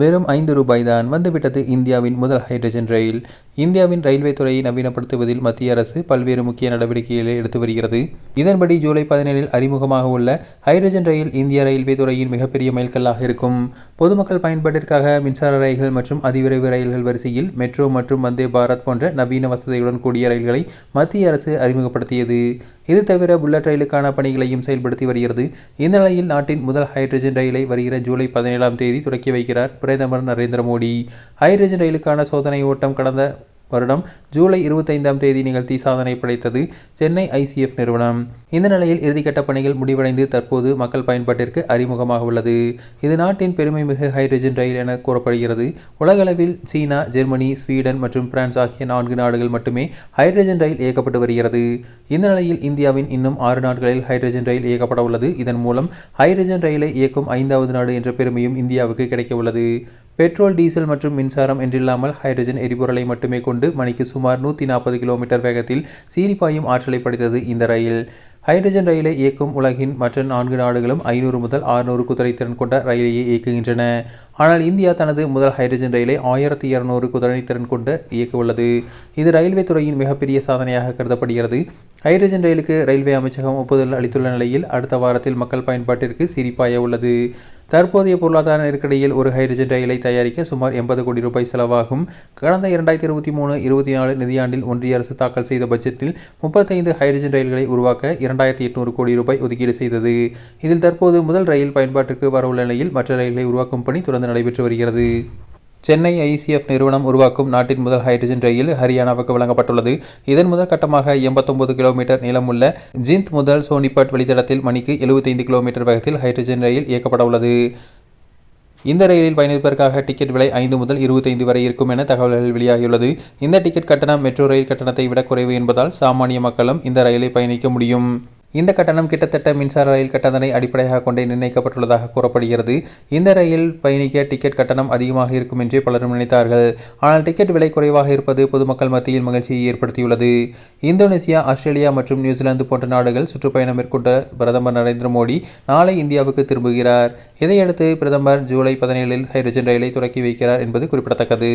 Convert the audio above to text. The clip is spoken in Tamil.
வெறும் ₹5 தான் வந்துவிட்டது இந்தியாவின் முதல் ஹைட்ரஜன் ரயில். இந்தியாவின் ரயில்வே துறையை நவீனப்படுத்துவதில் மத்திய அரசு பல்வேறு முக்கிய நடவடிக்கைகளை எடுத்து வருகிறது. இதன்படி ஜூலை 17 அறிமுகமாக உள்ள ஹைட்ரஜன் ரயில் இந்திய ரயில்வே துறையின் மிகப்பெரிய மைல்கல்லாக இருக்கும். பொதுமக்கள் பயன்பாட்டிற்காக மின்சார ரயில்கள் மற்றும் அதிவிரைவு ரயில்கள் வரிசையில் மெட்ரோ மற்றும் வந்தே பாரத் போன்ற நவீன வசதிகளுடன் கூடிய ரயில்களை மத்திய அரசு அறிமுகப்படுத்தியது. இது தவிர புல்லட் ரயிலுக்கான பணிகளையும் செயல்படுத்தி வருகிறது. இந்த நிலையில் நாட்டின் முதல் ஹைட்ரஜன் ரயிலை வருகிற ஜூலை 17 தொடக்கி வைக்கிறார் பிரதமர் நரேந்திர மோடி. ஹைட்ரஜன் ரயிலுக்கான சோதனை ஓட்டம் கடந்த வருடம் ஜூலை 25 நிகழ்த்தி சாதனை படைத்தது சென்னை ICF நிறுவனம். இந்த நிலையில் இறுதிக்கட்ட பணிகள் முடிவடைந்து தற்போது மக்கள் பயன்பாட்டிற்கு அறிமுகமாக உள்ளது. இது நாட்டின் பெருமைமிகு ஹைட்ரஜன் ரயில் என கூறப்படுகிறது. உலகளவில் சீனா, ஜெர்மனி, ஸ்வீடன் மற்றும் பிரான்ஸ் ஆகிய 4 நாடுகள் மட்டுமே ஹைட்ரஜன் ரயில் இயக்கப்பட்டு வருகிறது. இந்த நிலையில் இந்தியாவின் இன்னும் 6 நாடுகளில் ஹைட்ரஜன் ரயில் இயக்கப்பட உள்ளது. இதன் மூலம் ஹைட்ரஜன் ரயிலை இயக்கும் 5வது நாடு என்ற பெருமையும் இந்தியாவுக்கு கிடைக்க உள்ளது. பெட்ரோல், டீசல் மற்றும் மின்சாரம் என்றில்லாமல் ஹைட்ரஜன் எரிபொருளை மட்டுமே கொண்டு மணிக்கு சுமார் 140 கிலோமீட்டர் வேகத்தில் சீறிப்பாயும் ஆற்றலை படைத்தது இந்த ரயில். ஹைட்ரஜன் ரயிலை இயக்கும் உலகின் மற்ற 4 நாடுகளும் 500 முதல் 600 குதிரைத்திறன் கொண்ட ரயிலையே இயக்குகின்றன. ஆனால் இந்தியா தனது முதல் ஹைட்ரஜன் ரயிலை 1200 குதிரைத்திறன் கொண்டு இயக்க உள்ளது. இது ரயில்வே துறையின் மிகப்பெரிய சாதனையாக கருதப்படுகிறது. ஹைட்ரஜன் ரயிலுக்கு ரயில்வே அமைச்சகம் ஒப்புதல் அளித்துள்ள நிலையில் அடுத்த வாரத்தில் மக்கள் பயன்பாட்டிற்கு சீறிப்பாய உள்ளது. தற்போதைய பொருளாதார நெருக்கடியில் ஒரு ஹைட்ரஜன் ரயிலை தயாரிக்க சுமார் ₹80 கோடி செலவாகும். கடந்த 2023-24 நிதியாண்டில் ஒன்றிய அரசு தாக்கல் செய்த பட்ஜெட்டில் 35 ஹைட்ரஜன் ரயில்களை உருவாக்க ₹2800 கோடி ஒதுக்கீடு செய்தது. இதில் தற்போது முதல் ரயில் பயன்பாட்டிற்கு வரவுள்ள நிலையில் மற்ற ரயில்களை உருவாக்கும் பணி தொடர்ந்து நடைபெற்று வருகிறது. சென்னை ICF நிறுவனம் உருவாக்கும் நாட்டின் முதல் ஹைட்ரஜன் ரயில் ஹரியானாவுக்கு வழங்கப்பட்டுள்ளது. இதன் முதல் கட்டமாக 89 கிலோமீட்டர் நீளமுள்ள ஜிந்த் முதல் சோனிபட் வழித்தடத்தில் மணிக்கு 75 கிலோமீட்டர் வேகத்தில் ஹைட்ரஜன் ரயில் இயக்கப்பட உள்ளது. இந்த ரயிலில் பயணிப்பதற்காக டிக்கெட் விலை 5 முதல் 25 வரை இருக்கும் என தகவல்கள் வெளியாகியுள்ளது. இந்த டிக்கெட் கட்டணம் மெட்ரோ ரயில் கட்டணத்தை விட குறைவு என்பதால் சாமானிய மக்களும் இந்த ரயிலை பயணிக்க முடியும். இந்த கட்டணம் கிட்டத்தட்ட மின்சார ரயில் கட்டணத்தை அடிப்படையாக கொண்டே நிர்ணயிக்கப்பட்டுள்ளதாக கூறப்படுகிறது. இந்த ரயில் பயணிக்க டிக்கெட் கட்டணம் அதிகமாக இருக்கும் என்றே பலரும் நினைத்தார்கள். ஆனால் டிக்கெட் விலை குறைவாக இருப்பது பொதுமக்கள் மத்தியில் மகிழ்ச்சியை ஏற்படுத்தியுள்ளது. இந்தோனேசியா, ஆஸ்திரேலியா மற்றும் நியூசிலாந்து போன்ற நாடுகள் சுற்றுப்பயணம் மேற்கொண்ட பிரதமர் நரேந்திர மோடி நாளை இந்தியாவுக்கு திரும்புகிறார். இதையடுத்து பிரதமர் ஜூலை 17 ஹைட்ரஜன் ரயிலை தொடக்கி வைக்கிறார் என்பது குறிப்பிடத்தக்கது.